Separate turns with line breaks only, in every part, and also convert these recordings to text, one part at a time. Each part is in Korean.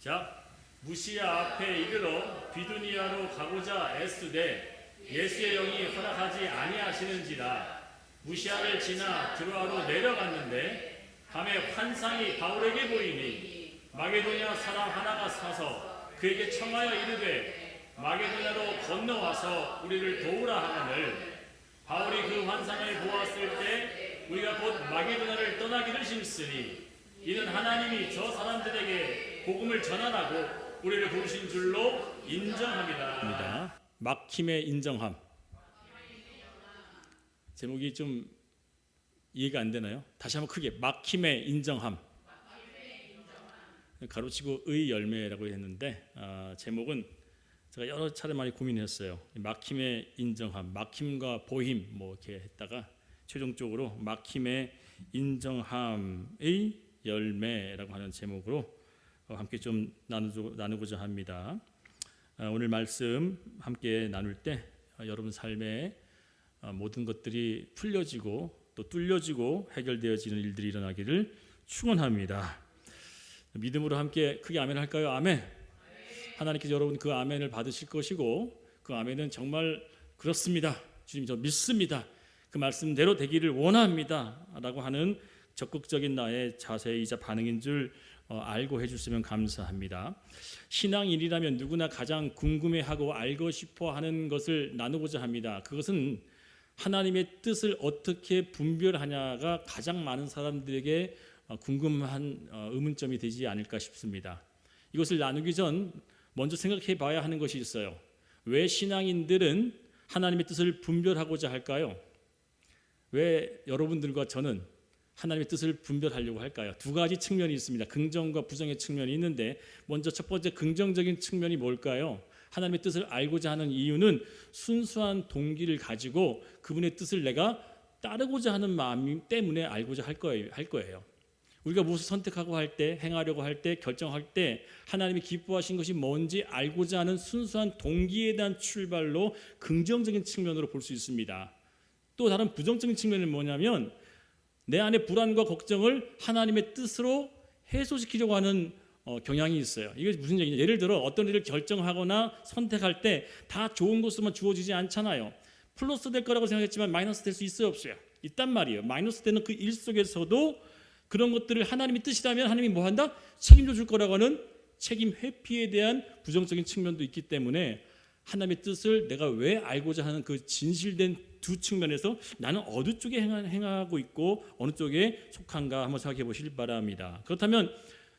자, 무시야 앞에 이르러 비두니아로 가고자 애쓰되 예수의 영이 허락하지 아니하시는지라. 무시아를 지나 드로아로 내려갔는데 밤에 환상이 바울에게 보이니 마게도냐 사람 하나가 사서 그에게 청하여 이르되 마게도냐로 건너와서 우리를 도우라 하거늘 바울이 그 환상을 보았을 때 우리가 곧 마게도냐를 떠나기를 심쓰니 이는 하나님이 저 사람들에게 복음을 전하라고 우리를 부르신 줄로 인정합니다. 막힘의 인정함. 제목이 좀 이해가 안 되나요? 다시 한번 크게. 막힘의 인정함. 가로치고 의 열매라고 했는데 제목은 제가 여러 차례 많이 고민했어요. 막힘의 인정함, 막힘과 보힘 이렇게 했다가 최종적으로 막힘의 인정함의 열매라고 하는 제목으로 함께 좀 나누고자 합니다. 오늘 말씀 함께 나눌 때 여러분 삶에 모든 것들이 풀려지고 또 뚫려지고 해결되어지는 일들이 일어나기를 축원합니다. 믿음으로 함께 크게 아멘 할까요? 아멘. 하나님께서 여러분 그 아멘을 받으실 것이고 그 아멘은 정말 그렇습니다. 주님 저 믿습니다. 그 말씀대로 되기를 원합니다. 라고 하는 적극적인 나의 자세이자 반응인 줄 알고 해주시면 감사합니다. 신앙인이라면 누구나 가장 궁금해하고 알고 싶어하는 것을 나누고자 합니다. 그것은 하나님의 뜻을 어떻게 분별하냐가 가장 많은 사람들에게 궁금한 의문점이 되지 않을까 싶습니다. 이것을 나누기 전 먼저 생각해 봐야 하는 것이 있어요. 왜 신앙인들은 하나님의 뜻을 분별하고자 할까요? 왜 여러분들과 저는 하나님의 뜻을 분별하려고 할까요? 두 가지 측면이 있습니다. 긍정과 부정의 측면이 있는데 먼저 첫 번째 긍정적인 측면이 뭘까요? 하나님의 뜻을 알고자 하는 이유는 순수한 동기를 가지고 그분의 뜻을 내가 따르고자 하는 마음 때문에 알고자 할 거예요. 우리가 무엇을 선택하고 할 때, 행하려고 할 때, 결정할 때 하나님이 기뻐하신 것이 뭔지 알고자 하는 순수한 동기에 대한 출발로 긍정적인 측면으로 볼 수 있습니다. 또 다른 부정적인 측면은 뭐냐면 내 안의 불안과 걱정을 하나님의 뜻으로 해소시키려고 하는 경향이 있어요. 이게 무슨 얘기냐? 예를 들어 어떤 일을 결정하거나 선택할 때 다 좋은 것으로만 주어지지 않잖아요. 플러스 될 거라고 생각했지만 마이너스 될 수 있어요, 없어요? 있단 말이에요. 마이너스 되는 그 일 속에서도 그런 것들을 하나님의 뜻이라면 하나님이 뭐 한다? 책임져 줄 거라고 하는 책임 회피에 대한 부정적인 측면도 있기 때문에 하나님의 뜻을 내가 왜 알고자 하는 그 진실된 두 측면에서 나는 어느 쪽에 행하고 있고 어느 쪽에 속한가 한번 생각해 보시길 바랍니다. 그렇다면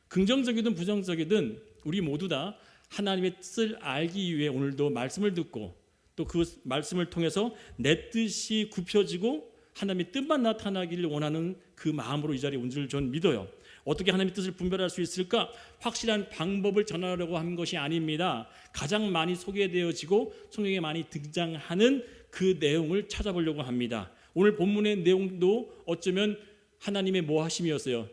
긍정적이든 부정적이든 우리 모두 다 하나님의 뜻을 알기 위해 오늘도 말씀을 듣고 또 그 말씀을 통해서 내 뜻이 굽혀지고 하나님의 뜻만 나타나기를 원하는 그 마음으로 이 자리에 온 줄 전 믿어요. 어떻게 하나님의 뜻을 분별할 수 있을까? 확실한 방법을 전하려고 한 것이 아닙니다. 가장 많이 소개되어지고 성경에 많이 등장하는 그 내용을 찾아보려고 합니다. 오늘 본문의 내용도 어쩌면 하나님의 모하심이었어요.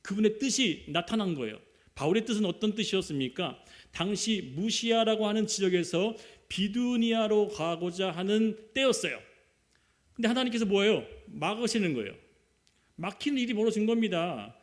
그분의 뜻이 나타난 거예요. 바울의 뜻은 어떤 뜻이었습니까? 당시 무시아라고 하는 지역에서 비두니아로 가고자 하는 때였어요. 근데 하나님께서 뭐예요? 막으시는 거예요. 막히는 일이 벌어진 겁니다.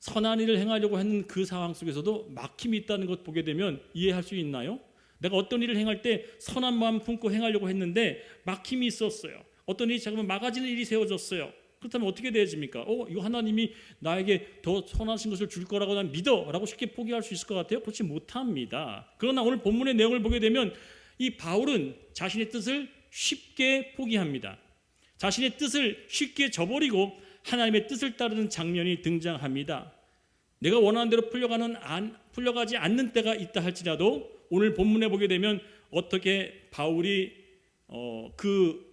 선한 일을 행하려고 하는 그 상황 속에서도 막힘이 있다는 것 보게 되면 이해할 수 있나요? 내가 어떤 일을 행할 때 선한 마음 품고 행하려고 했는데 막힘이 있었어요. 어떤 일이 잠깐만 막아지는 일이 세워졌어요. 그렇다면 어떻게 되어집니까? 이거 하나님이 나에게 더 선하신 것을 줄 거라고 난 믿어 라고 쉽게 포기할 수 있을 것 같아요? 그렇지 못합니다. 그러나 오늘 본문의 내용을 보게 되면 이 바울은 자신의 뜻을 쉽게 포기합니다. 자신의 뜻을 쉽게 저버리고 하나님의 뜻을 따르는 장면이 등장합니다. 내가 원하는 대로 풀려가지 않는 때가 있다 할지라도 오늘 본문에 보게 되면 어떻게 바울이 그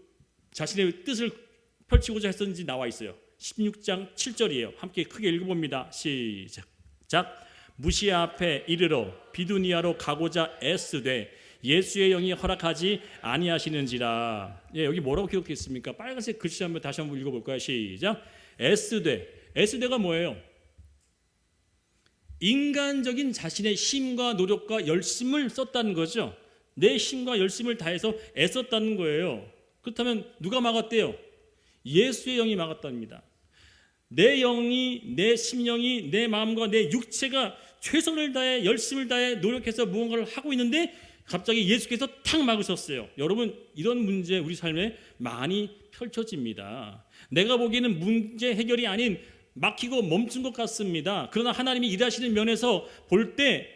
자신의 뜻을 펼치고자 했었는지 나와 있어요. 16장 7절이에요. 함께 크게 읽어봅니다. 시작. 무시아 앞에 이르러 비두니아로 가고자 애쓰되 예수의 영이 허락하지 아니하시는지라. 여기 뭐라고 기록했습니까? 빨간색 글씨 다시 한번 읽어볼까요? 시작. 애쓰되. 애쓰되가 뭐예요? 인간적인 자신의 힘과 노력과 열심을 썼다는 거죠. 내 힘과 열심을 다해서 애썼다는 거예요. 그렇다면 누가 막았대요? 예수의 영이 막았답니다. 내 영이, 내 심령이, 내 마음과 내 육체가 최선을 다해 열심을 다해 노력해서 무언가를 하고 있는데 갑자기 예수께서 탁 막으셨어요. 여러분, 이런 문제 우리 삶에 많이 펼쳐집니다. 내가 보기에는 문제 해결이 아닌 막히고 멈춘 것 같습니다. 그러나 하나님이 일하시는 면에서 볼 때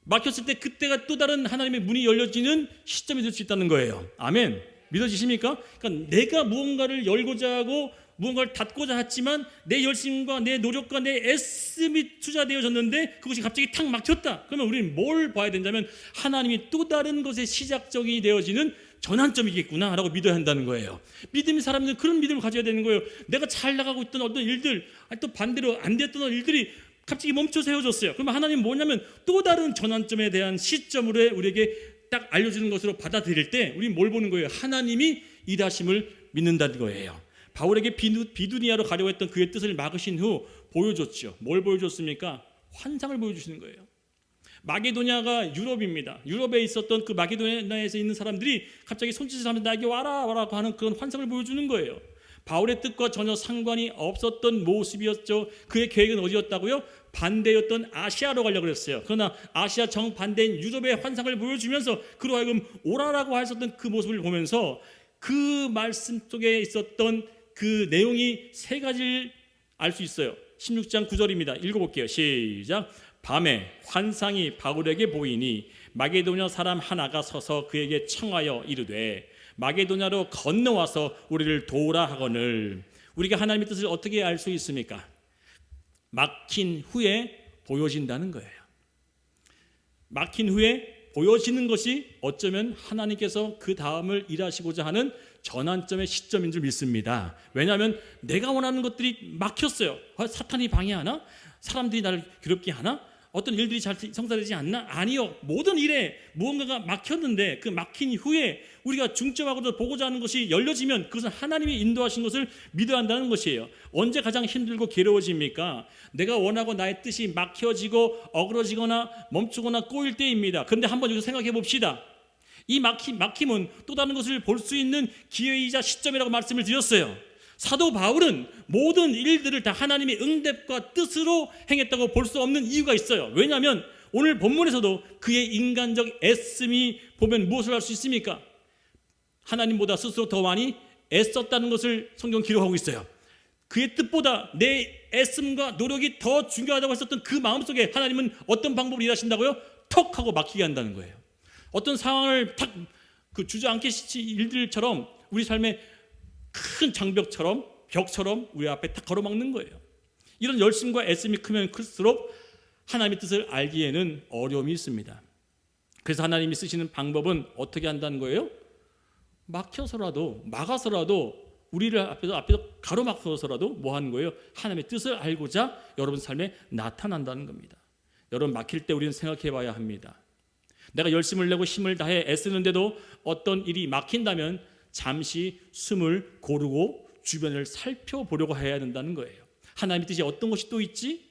막혔을 때 그때가 또 다른 하나님의 문이 열려지는 시점이 될 수 있다는 거예요. 아멘. 믿어지십니까? 그러니까 내가 무언가를 열고자 하고 무언가를 닫고자 했지만 내 열심과 내 노력과 내 애씀이 투자되어졌는데 그것이 갑자기 탁 막혔다. 그러면 우리는 뭘 봐야 된다면 하나님이 또 다른 것의 시작점이 되어지는 전환점이겠구나라고 믿어야 한다는 거예요. 믿음의 사람들은 그런 믿음을 가져야 되는 거예요. 내가 잘 나가고 있던 어떤 일들, 또 반대로 안 됐던 일들이 갑자기 멈춰 세워졌어요. 그러면 하나님은 뭐냐면 또 다른 전환점에 대한 시점으로 우리에게 딱 알려주는 것으로 받아들일 때 우리는 뭘 보는 거예요? 하나님이 일하심을 믿는다는 거예요. 바울에게 비두니아로 가려고 했던 그의 뜻을 막으신 후 보여줬죠. 뭘 보여줬습니까? 환상을 보여주시는 거예요. 마게도냐가 유럽입니다. 유럽에 있었던 그 마게도냐에서 있는 사람들이 갑자기 손짓을 하면서 나에게 와라 와라고 하는 그런 환상을 보여주는 거예요. 바울의 뜻과 전혀 상관이 없었던 모습이었죠. 그의 계획은 어디였다고요? 반대였던 아시아로 가려고 했어요. 그러나 아시아 정반대인 유럽의 환상을 보여주면서 그로 하여금 오라라고 하셨던 그 모습을 보면서 그 말씀 속에 있었던 그 내용이 세 가지를 알 수 있어요. 16장 9절입니다. 읽어볼게요. 시작. 밤에 환상이 바울에게 보이니 마게도냐 사람 하나가 서서 그에게 청하여 이르되 마게도냐로 건너와서 우리를 도우라 하거늘. 우리가 하나님의 뜻을 어떻게 알 수 있습니까? 막힌 후에 보여진다는 거예요. 막힌 후에 보여지는 것이 어쩌면 하나님께서 그 다음을 일하시고자 하는 전환점의 시점인 줄 믿습니다. 왜냐하면 내가 원하는 것들이 막혔어요. 사탄이 방해하나? 사람들이 나를 괴롭게 하나? 어떤 일들이 잘 성사되지 않나? 아니요. 모든 일에 무언가가 막혔는데 그 막힌 후에 우리가 중점하고 보고자 하는 것이 열려지면 그것은 하나님이 인도하신 것을 믿어야 한다는 것이에요. 언제 가장 힘들고 괴로워집니까? 내가 원하고 나의 뜻이 막혀지고 어그러지거나 멈추거나 꼬일 때입니다. 그런데 한번 여기서 생각해 봅시다. 이 막힘은 또 다른 것을 볼 수 있는 기회이자 시점이라고 말씀을 드렸어요. 사도 바울은 모든 일들을 다 하나님의 응답과 뜻으로 행했다고 볼 수 없는 이유가 있어요. 왜냐하면 오늘 본문에서도 그의 인간적 애씀이 보면 무엇을 할 수 있습니까? 하나님보다 스스로 더 많이 애썼다는 것을 성경 기록하고 있어요. 그의 뜻보다 내 애씀과 노력이 더 중요하다고 했었던 그 마음속에 하나님은 어떤 방법으로 일하신다고요? 턱 하고 막히게 한다는 거예요. 어떤 상황을 탁 주저앉게 시킨 일들처럼 우리 삶에 큰 장벽처럼 벽처럼 우리 앞에 딱 걸어막는 거예요. 이런 열심과 애씀이 크면 클수록 하나님의 뜻을 알기에는 어려움이 있습니다. 그래서 하나님이 쓰시는 방법은 어떻게 한다는 거예요? 막혀서라도 막아서라도 우리를 앞에서 가로막혀서라도 뭐 하는 거예요? 하나님의 뜻을 알고자 여러분 삶에 나타난다는 겁니다. 여러분 막힐 때 우리는 생각해 봐야 합니다. 내가 열심을 내고 힘을 다해 애쓰는데도 어떤 일이 막힌다면 잠시 숨을 고르고 주변을 살펴보려고 해야 된다는 거예요. 하나님의 뜻이 어떤 것이 또 있지?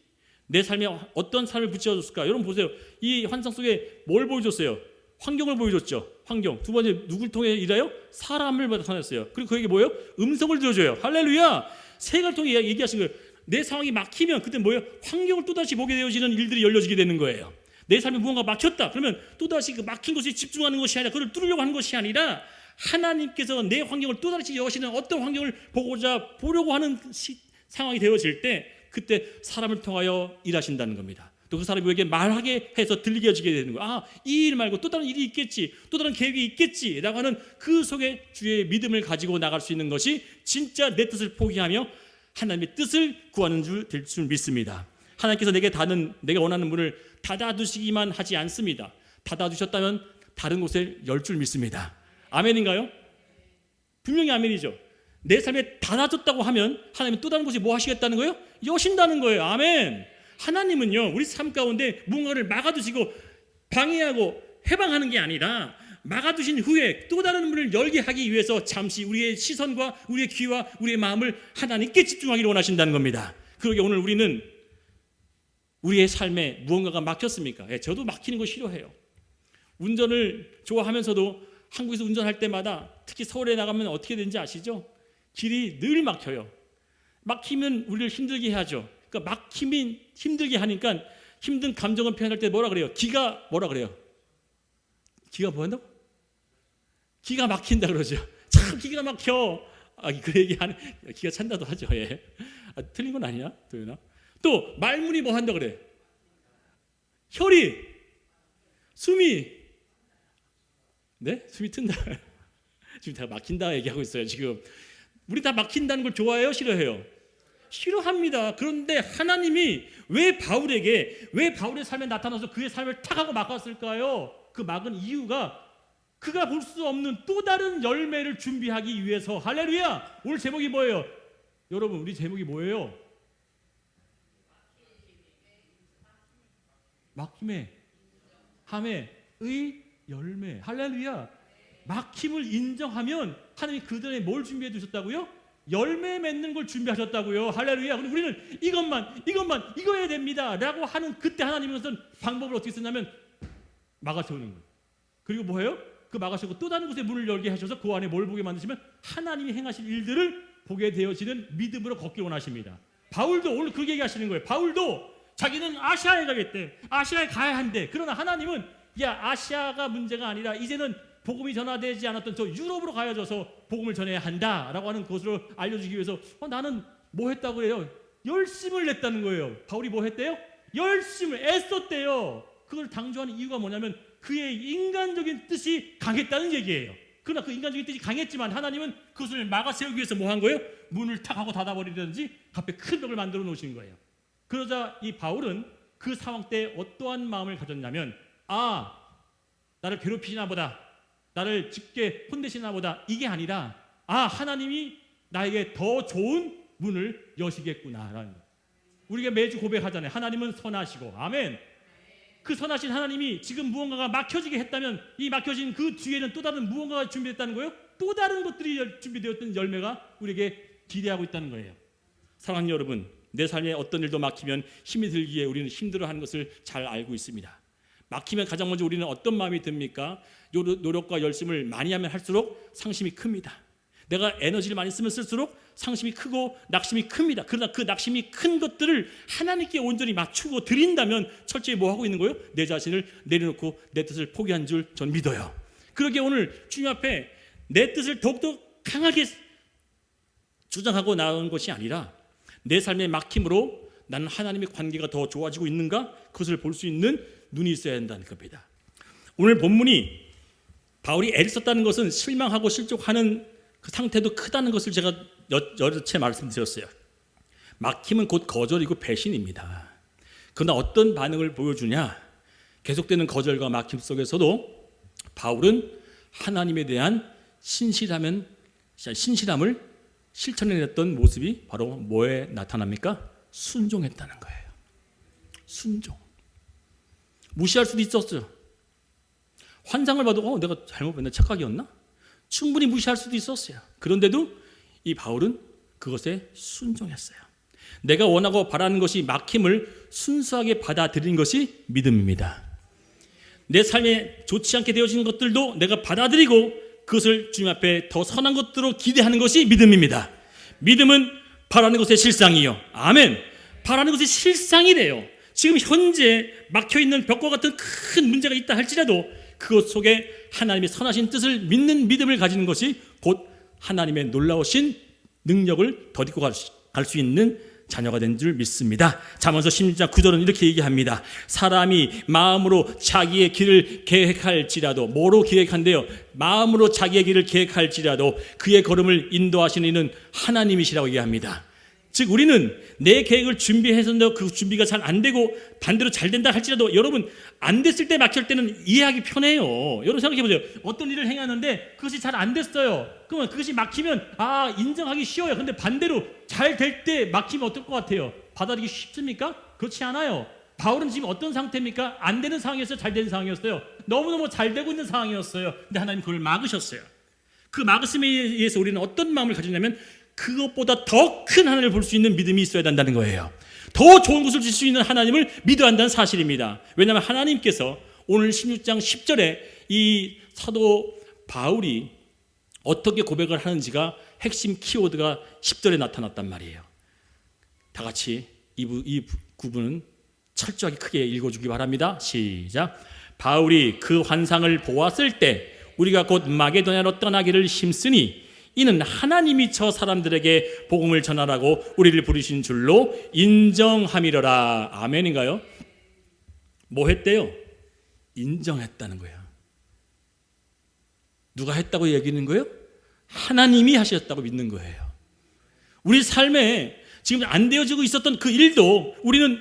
내 삶에 어떤 삶을 붙여줬을까? 여러분 보세요. 이 환상 속에 뭘 보여줬어요? 환경을 보여줬죠. 환경. 두 번째 누굴 통해 일하여? 사람을 나타냈어요. 그리고 그에게 뭐예요? 음성을 들어줘요. 할렐루야. 세 가지를 통해 얘기하신 거예요. 내 상황이 막히면 그때 뭐예요? 환경을 또다시 보게 되어지는 일들이 열려지게 되는 거예요. 내 삶에 무언가 막혔다. 그러면 또다시 그 막힌 것에 집중하는 것이 아니라 그걸 뚫으려고 하는 것이 아니라 하나님께서 내 환경을 또다시 여시는 어떤 환경을 보려고 하는 상황이 되어질 때 그때 사람을 통하여 일하신다는 겁니다. 또 그 사람이 우리에게 말하게 해서 들리게 해지게 되는 거예요. 아, 이 일 말고 또 다른 일이 있겠지, 또 다른 계획이 있겠지 라고 하는 그 속에 주의 믿음을 가지고 나갈 수 있는 것이 진짜 내 뜻을 포기하며 하나님의 뜻을 구하는 될 줄 믿습니다. 하나님께서 내가 원하는 문을 닫아두시기만 하지 않습니다. 닫아두셨다면 다른 곳에 열 줄 믿습니다. 아멘인가요? 분명히 아멘이죠. 내 삶에 닫아졌다고 하면 하나님은 또 다른 곳에 뭐 하시겠다는 거예요? 여신다는 거예요. 아멘. 하나님은요 우리 삶 가운데 무언가를 막아두시고 방해하고 해방하는 게 아니라 막아두신 후에 또 다른 문을 열게 하기 위해서 잠시 우리의 시선과 우리의 귀와 우리의 마음을 하나님께 집중하기를 원하신다는 겁니다. 그러게 오늘 우리는 우리의 삶에 무언가가 막혔습니까? 저도 막히는 거 싫어해요. 운전을 좋아하면서도 한국에서 운전할 때마다 특히 서울에 나가면 어떻게 되는지 아시죠? 길이 늘 막혀요. 막히면 우리를 힘들게 하죠. 그러니까 막히면 힘들게 하니까 힘든 감정을 표현할 때 뭐라 그래요? 기가 뭐라 그래요? 기가 뭐 한다고? 기가 막힌다 그러죠. 참 기가 막혀. 그 얘기하는 기가 찬다도 하죠. 예. 틀린 건 아니야, 도윤아. 또 말문이 뭐 한다 그래? 혈이, 숨이, 네? 숨이 튼다. 지금 다 막힌다 얘기하고 있어요. 지금 우리 다 막힌다는 걸 좋아해요, 싫어해요? 싫어합니다. 그런데 하나님이 왜 바울의 삶에 나타나서 그의 삶을 탁 하고 막았을까요? 그 막은 이유가 그가 볼 수 없는 또 다른 열매를 준비하기 위해서. 할렐루야. 오늘 제목이 뭐예요? 여러분, 우리 제목이 뭐예요? 막힘의 함의 열매. 할렐루야. 막힘을 인정하면 하나님이 그들에게 뭘 준비해 두셨다고요? 열매 맺는 걸 준비하셨다고요. 할렐루야. 근데 우리는 이거 해야 됩니다 라고 하는 그때 하나님은 어떤 방법을 어떻게 쓰냐면 막아세우는 거예요. 그리고 뭐예요? 그 막아세우고 또 다른 곳에 문을 열게 하셔서 그 안에 뭘 보게 만드시면 하나님이 행하실 일들을 보게 되어지는 믿음으로 걷기 원하십니다. 바울도 오늘 그 얘기하시는 거예요. 바울도 자기는 아시아에 가겠대. 아시아에 가야 한대. 그러나 하나님은 아시아가 문제가 아니라 이제는 복음이 전화되지 않았던 저 유럽으로 가야져서 복음을 전해야 한다라고 하는 것으로 알려주기 위해서 나는 뭐 했다고 그래요? 열심을 냈다는 거예요. 바울이 뭐 했대요? 열심을 애썼대요. 그걸 당조하는 이유가 뭐냐면 그의 인간적인 뜻이 강했다는 얘기예요. 그러나 그 인간적인 뜻이 강했지만 하나님은 그것을 막아세우기 위해서 뭐 한 거예요? 문을 탁 하고 닫아버리든지 앞에 큰 벽을 만들어 놓으신 거예요. 그러자 이 바울은 그 상황 때 어떠한 마음을 가졌냐면 나를 괴롭히시나 보다, 나를 짙게 혼내시나 보다, 이게 아니라 하나님이 나에게 더 좋은 문을 여시겠구나라는 거예요. 우리가 매주 고백하잖아요. 하나님은 선하시고. 아멘. 그 선하신 하나님이 지금 무언가가 막혀지게 했다면 이 막혀진 그 뒤에는 또 다른 무언가가 준비됐다는 거예요. 또 다른 것들이 준비되었던 열매가 우리에게 기대하고 있다는 거예요. 사랑하는 여러분, 내 삶에 어떤 일도 막히면 힘이 들기에 우리는 힘들어하는 것을 잘 알고 있습니다. 막히면 가장 먼저 우리는 어떤 마음이 듭니까? 노력과 열심을 많이 하면 할수록 상심이 큽니다. 내가 에너지를 많이 쓰면 쓸수록 상심이 크고 낙심이 큽니다. 그러나 그 낙심이 큰 것들을 하나님께 온전히 맞추고 드린다면 철저히 뭐 하고 있는 거예요? 내 자신을 내려놓고 내 뜻을 포기한 줄 전 믿어요. 그러기에 오늘 주님 앞에 내 뜻을 더욱더 강하게 주장하고 나온 것이 아니라 내 삶의 막힘으로 나는 하나님의 관계가 더 좋아지고 있는가? 그것을 볼 수 있는 눈이 있어야 한다는 겁니다. 오늘 본문이 바울이 애를 썼다는 것은 실망하고 실족하는 그 상태도 크다는 것을 제가 여러 채 말씀드렸어요. 막힘은 곧 거절이고 배신입니다. 그러나 어떤 반응을 보여주냐? 계속되는 거절과 막힘 속에서도 바울은 하나님에 대한 신실함을 실천해냈던 모습이 바로 뭐에 나타납니까? 순종했다는 거예요. 순종. 무시할 수도 있었어요. 환상을 봐도 내가 잘못 봤나? 착각이었나? 충분히 무시할 수도 있었어요. 그런데도 이 바울은 그것에 순종했어요. 내가 원하고 바라는 것이 막힘을 순수하게 받아들인 것이 믿음입니다. 내 삶에 좋지 않게 되어진 것들도 내가 받아들이고 그것을 주님 앞에 더 선한 것들로 기대하는 것이 믿음입니다. 믿음은 바라는 것의 실상이요. 아멘. 바라는 것의 실상이래요. 지금 현재 막혀있는 벽과 같은 큰 문제가 있다 할지라도 그것 속에 하나님의 선하신 뜻을 믿는 믿음을 가지는 것이 곧 하나님의 놀라우신 능력을 덧입고 갈 수 있는 자녀가 된 줄 믿습니다. 잠언서 16장 9절은 이렇게 얘기합니다. 사람이 마음으로 자기의 길을 계획할지라도, 뭐로 계획한대요? 마음으로 자기의 길을 계획할지라도 그의 걸음을 인도하시는 이는 하나님이시라고 얘기합니다. 즉 우리는 내 계획을 준비해서도 그 준비가 잘 안 되고 반대로 잘 된다 할지라도 여러분 안 됐을 때 막힐 때는 이해하기 편해요. 여러분 생각해 보세요. 어떤 일을 행하는데 그것이 잘 안 됐어요. 그러면 그것이 막히면 인정하기 쉬워요. 근데 반대로 잘 될 때 막히면 어떨 것 같아요? 받아들이기 쉽습니까? 그렇지 않아요. 바울은 지금 어떤 상태입니까? 안 되는 상황이었어요? 잘 되는 상황이었어요? 너무너무 잘 되고 있는 상황이었어요. 근데 하나님 그걸 막으셨어요. 그 막으심에 의해서 우리는 어떤 마음을 가졌냐면 그것보다 더 큰 하나님을 볼 수 있는 믿음이 있어야 된다는 거예요. 더 좋은 것을 줄 수 있는 하나님을 믿어야 한다는 사실입니다. 왜냐하면 하나님께서 오늘 16장 10절에 이 사도 바울이 어떻게 고백을 하는지가 핵심 키워드가 10절에 나타났단 말이에요. 다 같이 이 구분은 철저하게 크게 읽어주기 바랍니다. 시작. 바울이 그 환상을 보았을 때 우리가 곧 마게도냐로 떠나기를 힘쓰니 이는 하나님이 저 사람들에게 복음을 전하라고 우리를 부르신 줄로 인정함이러라. 아멘인가요? 뭐 했대요? 인정했다는 거예요. 누가 했다고 얘기하는 거예요? 하나님이 하셨다고 믿는 거예요. 우리 삶에 지금 안 되어지고 있었던 그 일도 우리는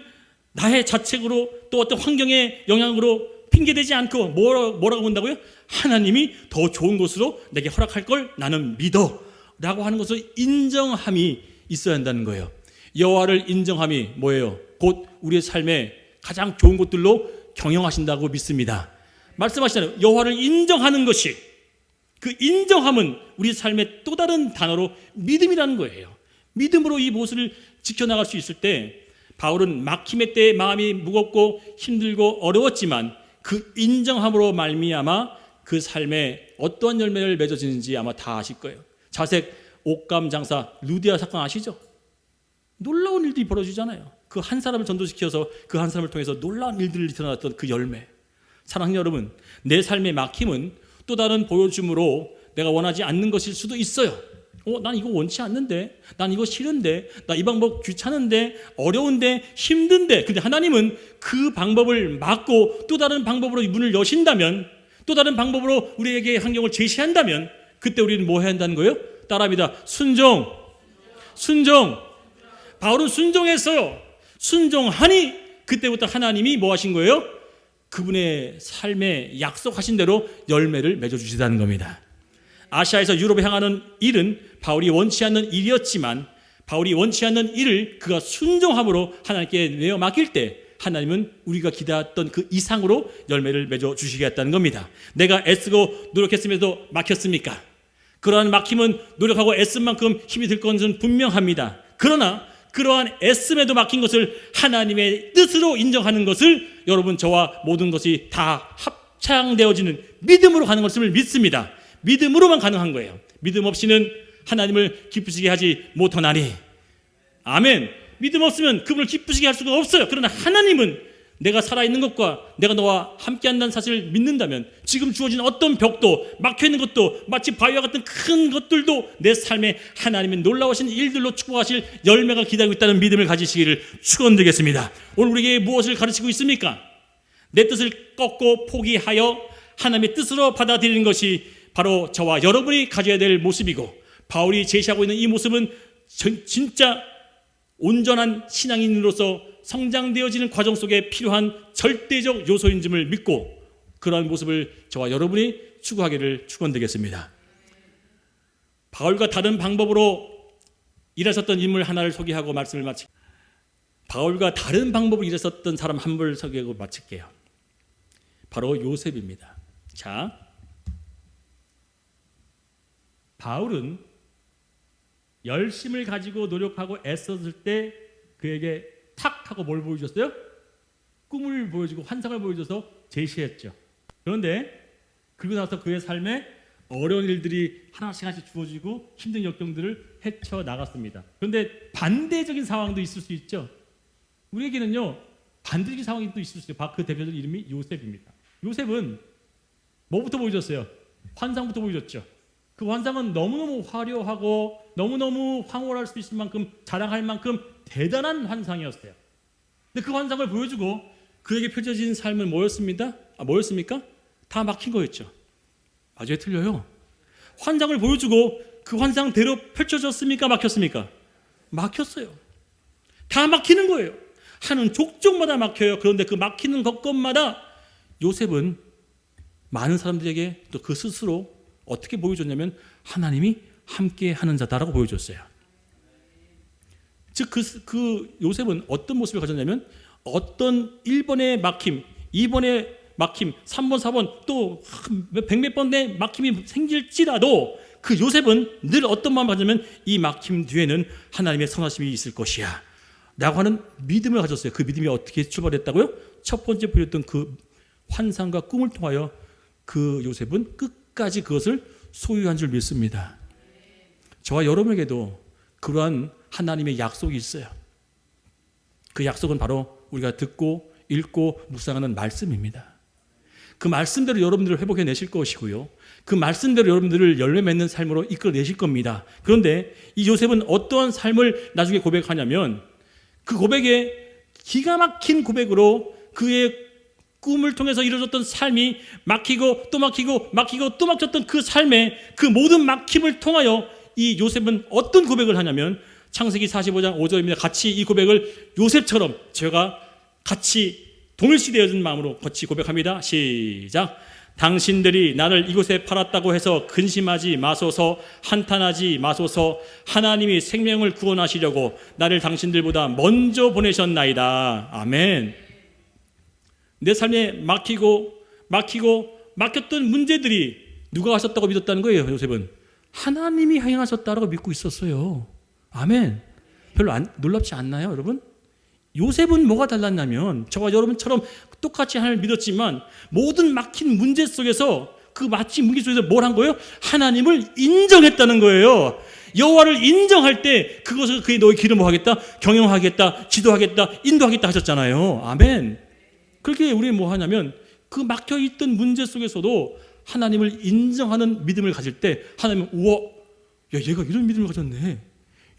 나의 자책으로 또 어떤 환경의 영향으로 핑계대지 않고 뭐라고 본다고요? 하나님이 더 좋은 것으로 내게 허락할 걸 나는 믿어 라고 하는 것을 인정함이 있어야 한다는 거예요. 여호와를 인정함이 뭐예요? 곧 우리의 삶에 가장 좋은 것들로 경영하신다고 믿습니다. 말씀하시잖아요. 여호와를 인정하는 것이, 그 인정함은 우리 삶의 또 다른 단어로 믿음이라는 거예요. 믿음으로 이 모습을 지켜나갈 수 있을 때 바울은 막힘의 때에 마음이 무겁고 힘들고 어려웠지만 그 인정함으로 말미암아 그 삶에 어떠한 열매를 맺어지는지 아마 다 아실 거예요. 자색 옷감 장사 루디아 사건 아시죠? 놀라운 일들이 벌어지잖아요. 그 한 사람을 전도시켜서 그 한 사람을 통해서 놀라운 일들이 드러났던 그 열매. 사랑하는 여러분, 내 삶의 막힘은 또 다른 보여줌으로 내가 원하지 않는 것일 수도 있어요. 난 이거 원치 않는데, 난 이거 싫은데, 나 이 방법 귀찮은데, 어려운데, 힘든데. 근데 하나님은 그 방법을 막고 또 다른 방법으로 문을 여신다면, 또 다른 방법으로 우리에게 환경을 제시한다면 그때 우리는 뭐 해야 한다는 거예요? 따라합니다. 순종. 바울은 순종했어요. 순종하니 그때부터 하나님이 뭐 하신 거예요? 그분의 삶에 약속하신 대로 열매를 맺어주시다는 겁니다. 아시아에서 유럽에 향하는 일은 바울이 원치 않는 일이었지만 바울이 원치 않는 일을 그가 순종함으로 하나님께 내어 맡길 때 하나님은 우리가 기대했던 그 이상으로 열매를 맺어주시겠다는 겁니다. 내가 애쓰고 노력했음에도 막혔습니까? 그러한 막힘은 노력하고 애쓴 만큼 힘이 들 것은 분명합니다. 그러나 그러한 애씀에도 막힌 것을 하나님의 뜻으로 인정하는 것을 여러분 저와 모든 것이 다 합창되어지는 믿음으로 가는 것을 믿습니다. 믿음으로만 가능한 거예요. 믿음 없이는 하나님을 기쁘시게 하지 못하나니. 아멘. 믿음 없으면 그분을 기쁘시게 할 수가 없어요. 그러나 하나님은 내가 살아있는 것과 내가 너와 함께한다는 사실을 믿는다면 지금 주어진 어떤 벽도 막혀있는 것도 마치 바위와 같은 큰 것들도 내 삶에 하나님의 놀라우신 일들로 축복하실 열매가 기다리고 있다는 믿음을 가지시기를 축원드리겠습니다. 오늘 우리에게 무엇을 가르치고 있습니까? 내 뜻을 꺾고 포기하여 하나님의 뜻으로 받아들이는 것이 바로 저와 여러분이 가져야 될 모습이고, 바울이 제시하고 있는 이 모습은 진짜 온전한 신앙인으로서 성장되어지는 과정 속에 필요한 절대적 요소인 점을 믿고 그러한 모습을 저와 여러분이 추구하기를 축원드리겠습니다. 바울과 다른 방법으로 일하셨던 인물 하나를 소개하고 말씀을 마치고, 바울과 다른 방법으로 일하셨던 사람 한 분을 소개하고 마칠게요. 바로 요셉입니다. 자, 바울은 열심을 가지고 노력하고 애썼을 때 그에게 탁 하고 뭘 보여줬어요? 꿈을 보여주고 환상을 보여줘서 제시했죠. 그런데 그러고 나서 그의 삶에 어려운 일들이 하나씩 주어지고 힘든 역경들을 헤쳐나갔습니다. 그런데 반대적인 상황도 있을 수 있죠. 우리에게는요, 반대적인 상황이 또 있을 수 있어요. 그 대표적인 이름이 요셉입니다. 요셉은 뭐부터 보여줬어요? 환상부터 보여줬죠. 그 환상은 너무너무 화려하고 너무너무 황홀할 수 있을 만큼, 자랑할 만큼 대단한 환상이었어요. 근데 그 환상을 보여주고 그에게 펼쳐진 삶은 뭐였습니까? 다 막힌 거였죠. 맞아요, 틀려요. 환상을 보여주고 그 환상대로 펼쳐졌습니까? 막혔습니까? 막혔어요. 다 막히는 거예요. 하는 족족마다 막혀요. 그런데 그 막히는 것마다 요셉은 많은 사람들에게 또 그 스스로 어떻게 보여줬냐면 하나님이 함께 하는 자다라고 보여줬어요. 즉 그 요셉은 어떤 모습을 가졌냐면 어떤 1번의 막힘, 2번의 막힘, 3번, 4번 또 백몇 번의 막힘이 생길지라도 그 요셉은 늘 어떤 마음을 가졌냐면 이 막힘 뒤에는 하나님의 선하심이 있을 것이야 라고 하는 믿음을 가졌어요. 그 믿음이 어떻게 출발했다고요? 첫 번째 보였던 그 환상과 꿈을 통하여 그 요셉은 끝까지 그것을 소유한 줄 믿습니다. 저와 여러분에게도 그러한 하나님의 약속이 있어요. 그 약속은 바로 우리가 듣고 읽고 묵상하는 말씀입니다. 그 말씀대로 여러분들을 회복해내실 것이고요. 그 말씀대로 여러분들을 열매 맺는 삶으로 이끌어내실 겁니다. 그런데 이 요셉은 어떠한 삶을 나중에 고백하냐면 그 고백에 기가 막힌 고백으로 그의 꿈을 통해서 이루어졌던 삶이 막히고 또 막히고 막히고 또 막혔던 그 삶의 그 모든 막힘을 통하여 이 요셉은 어떤 고백을 하냐면 창세기 45장 5절입니다. 같이 이 고백을 요셉처럼 제가 같이 동일시되어진 마음으로 같이 고백합니다. 시작. 당신들이 나를 이곳에 팔았다고 해서 근심하지 마소서, 한탄하지 마소서. 하나님이 생명을 구원하시려고 나를 당신들보다 먼저 보내셨나이다. 아멘. 내 삶에 막혔던 문제들이 누가 하셨다고 믿었다는 거예요. 요셉은 하나님이 행하셨다고 믿고 있었어요. 아멘. 별로 놀랍지 않나요, 여러분? 요셉은 뭐가 달랐냐면 저와 여러분처럼 똑같이 하나님을 믿었지만 모든 막힌 문제 속에서 그 막힌 문제 속에서 뭘 한 거예요? 하나님을 인정했다는 거예요. 여호와를 인정할 때 그것을 그의 너의 길을 뭐 하겠다? 경영하겠다, 지도하겠다, 인도하겠다 하셨잖아요. 아멘. 그렇게 우리는 뭐 하냐면 그 막혀있던 문제 속에서도 하나님을 인정하는 믿음을 가질 때 하나님은 우와, 야 얘가 이런 믿음을 가졌네.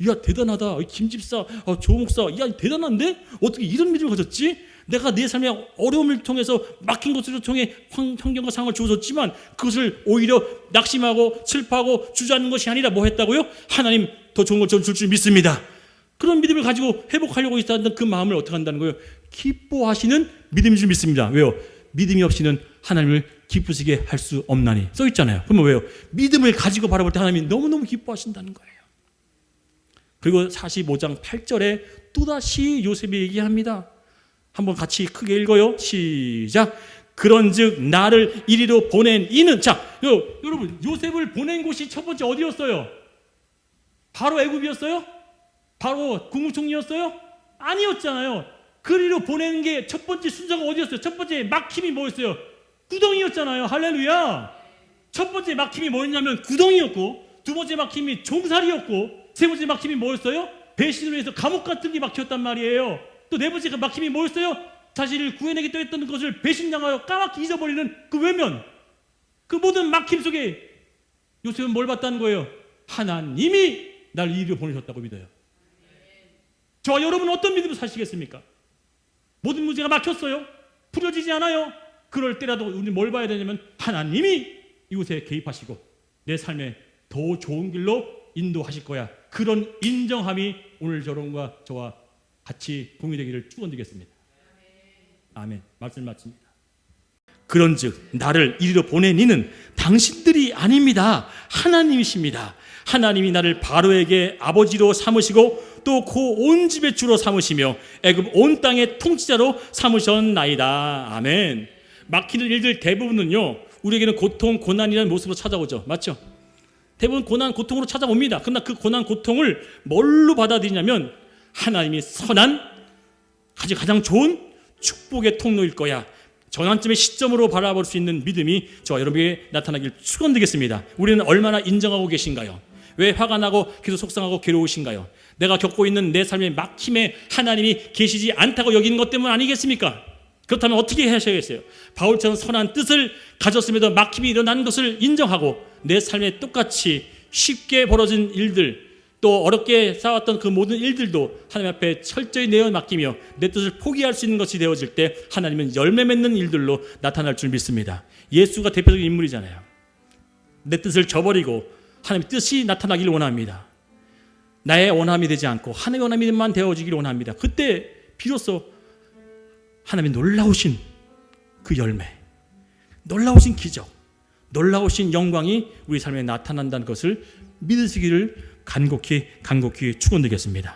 야 대단하다. 김 집사, 조 목사, 야 대단한데? 어떻게 이런 믿음을 가졌지? 내가 내 삶의 어려움을 통해서 막힌 것을 통해 환경과 상황을 주어졌지만 그것을 오히려 낙심하고 슬퍼하고 주저앉는 것이 아니라 뭐 했다고요? 하나님 더 좋은 걸 줄 줄 믿습니다. 그런 믿음을 가지고 회복하려고 있었던 그 마음을 어떻게 한다는 거예요? 기뻐하시는 믿음인 줄 믿습니다. 왜요? 믿음이 없이는 하나님을 기쁘시게 할 수 없나니 써 있잖아요. 그러면 왜요? 믿음을 가지고 바라볼 때 하나님이 너무너무 기뻐하신다는 거예요. 그리고 45장 8절에 또다시 요셉이 얘기합니다. 한번 같이 크게 읽어요. 시작. 그런즉 나를 이리로 보낸 이는, 자, 여러분 요셉을 보낸 곳이 첫 번째 어디였어요? 바로 애굽이었어요? 바로 국무총리였어요? 아니었잖아요. 그리로 보내는 게 첫 번째 순서가 어디였어요? 첫 번째 막힘이 뭐였어요? 구덩이였잖아요. 할렐루야. 첫 번째 막힘이 뭐였냐면 구덩이였고, 두 번째 막힘이 종살이였고, 세 번째 막힘이 뭐였어요? 배신으로 해서 감옥 같은 게 막혔단 말이에요. 또 네 번째 막힘이 뭐였어요? 자신을 구해내겠다 했던 것을 배신당하여 까맣게 잊어버리는 그 외면. 그 모든 막힘 속에 요셉은 뭘 봤다는 거예요? 하나님이 나를 이리로 보내셨다고 믿어요. 저와 여러분은 어떤 믿음으로 사시겠습니까? 모든 문제가 막혔어요. 풀어지지 않아요. 그럴 때라도 우리는 뭘 봐야 되냐면 하나님이 이곳에 개입하시고 내 삶에 더 좋은 길로 인도하실 거야. 그런 인정함이 오늘 여러분과 저와 같이 공유되기를 축원드리겠습니다. 아멘. 말씀 마칩니다. 그런즉 나를 이리로 보낸 이는 당신들이 아닙니다. 하나님이십니다. 하나님이 나를 바로에게 아버지로 삼으시고 또 그 온 집의 주로 삼으시며 애굽 온 땅의 통치자로 삼으셨나이다. 아멘. 막히는 일들 대부분은요 우리에게는 고통, 고난이라는 모습으로 찾아오죠. 맞죠? 대부분 고난, 고통으로 찾아옵니다. 그러나 그 고난, 고통을 뭘로 받아들이냐면 하나님이 선한 가장 좋은 축복의 통로일 거야. 전환점의 시점으로 바라볼 수 있는 믿음이 저와 여러분에게 나타나길 축원드리겠습니다. 우리는 얼마나 인정하고 계신가요? 왜 화가 나고 계속 속상하고 괴로우신가요? 내가 겪고 있는 내 삶의 막힘에 하나님이 계시지 않다고 여기는 것 때문 아니겠습니까? 그렇다면 어떻게 하셔야겠어요? 바울처럼 선한 뜻을 가졌음에도 막힘이 일어난 것을 인정하고 내 삶에 똑같이 쉽게 벌어진 일들 또 어렵게 쌓았던 그 모든 일들도 하나님 앞에 철저히 내어 맡기며 내 뜻을 포기할 수 있는 것이 되어질 때 하나님은 열매 맺는 일들로 나타날 줄 믿습니다. 예수가 대표적인 인물이잖아요. 내 뜻을 저버리고 하나님의 뜻이 나타나기를 원합니다. 나의 원함이 되지 않고 하나님의 원함이만 되어지기를 원합니다. 그때 비로소 하나님의 놀라우신 그 열매, 놀라우신 기적, 놀라우신 영광이 우리 삶에 나타난다는 것을 믿으시기를 간곡히 축원드리겠습니다.